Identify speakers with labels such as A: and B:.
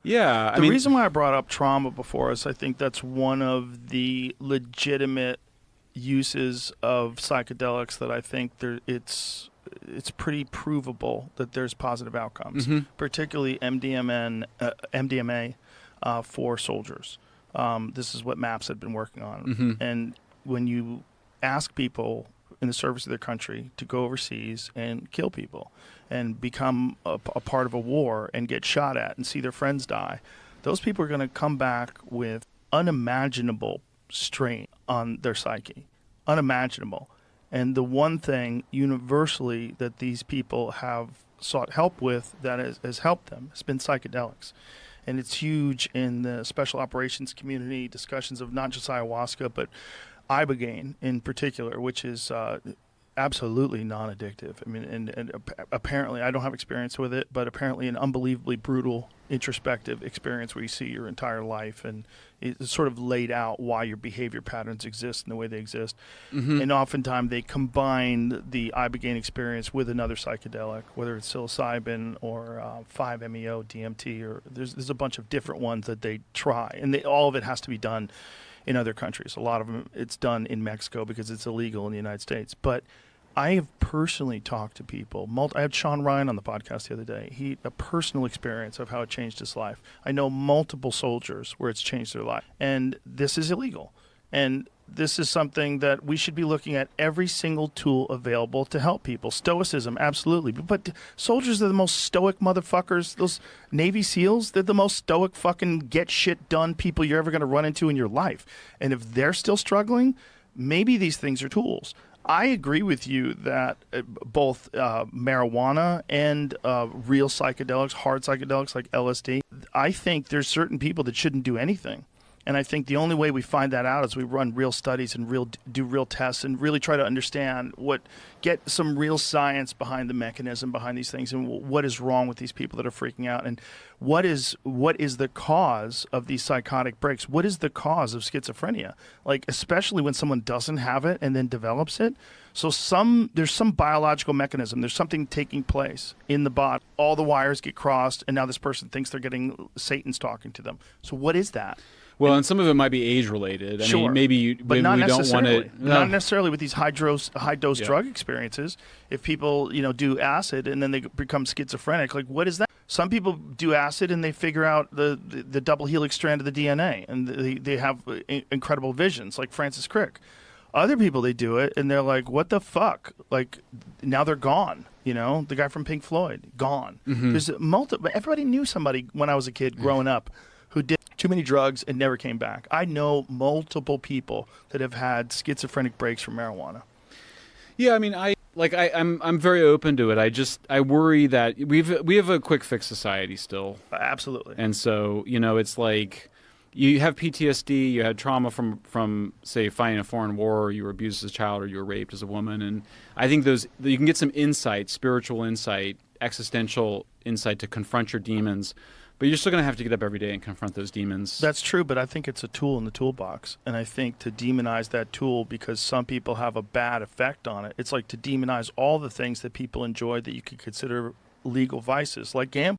A: Yeah.
B: The reason why I brought up trauma before is I think that's one of the legitimate uses of psychedelics that I think it's pretty provable that there's positive outcomes, particularly MDMA for soldiers. This is what MAPS had been working on. And when you ask people in the service of their country to go overseas and kill people and become a part of a war and get shot at and see their friends die, those people are going to come back with unimaginable strain on their psyche. Unimaginable. And the one thing universally that these people have sought help with that has helped them has been psychedelics. And it's huge in the special operations community, discussions of not just ayahuasca, but ibogaine in particular, which is absolutely non-addictive. I mean, and apparently, I don't have experience with it, but apparently an unbelievably brutal introspective experience where you see your entire life and it's sort of laid out why your behavior patterns exist in the way they exist. And oftentimes they combine the ibogaine experience with another psychedelic, whether it's psilocybin or 5-MeO, DMT, or there's a bunch of different ones that they try. And all of it has to be done in other countries. A lot of them, it's done in Mexico because it's illegal in the United States. But I have personally talked to people. I had Sean Ryan on the podcast the other day. A personal experience of how it changed his life. I know multiple soldiers where it's changed their life. And this is illegal. And this is something that we should be looking at every single tool available to help people. Stoicism, absolutely. But soldiers are the most stoic motherfuckers. Those Navy SEALs, they're the most stoic fucking get shit done people you're ever going to run into in your life. And if they're still struggling, maybe these things are tools. I agree with you that both marijuana and real psychedelics, hard psychedelics like LSD, I think there's certain people that shouldn't do anything. And I think the only way we find that out is we run real studies and do real tests and really try to understand get some real science behind the mechanism behind these things and what is wrong with these people that are freaking out and what is the cause of these psychotic breaks? What is the cause of schizophrenia? Like, especially when someone doesn't have it and then develops it. So there's some biological mechanism. There's something taking place in the body. All the wires get crossed, and now this person thinks they're getting Satan's talking to them. So what is that?
A: Well, and some of it might be age-related.
B: Sure.
A: I mean, maybe
B: but not
A: we don't want to...
B: Not necessarily with these high-dose drug experiences. If people, do acid and then they become schizophrenic, like, what is that? Some people do acid and they figure out the double helix strand of the DNA, and they have incredible visions, like Francis Crick. Other people, they do it, and they're like, what the fuck? Like, now they're gone. The guy from Pink Floyd, gone. There's everybody knew somebody when I was a kid growing up who did too many drugs and never came back. I know multiple people that have had schizophrenic breaks from marijuana.
A: Yeah, I mean, I'm very open to it. I worry that we have a quick fix society still.
B: Absolutely.
A: And so, it's like you have PTSD, you had trauma from say fighting a foreign war, or you were abused as a child, or you were raped as a woman, and I think you can get some insight, spiritual insight, existential insight to confront your demons. But you're still going to have to get up every day and confront those demons.
B: That's true, but I think it's a tool in the toolbox. And I think to demonize that tool because some people have a bad effect on it, it's like to demonize all the things that people enjoy that you could consider legal vices, like gambling.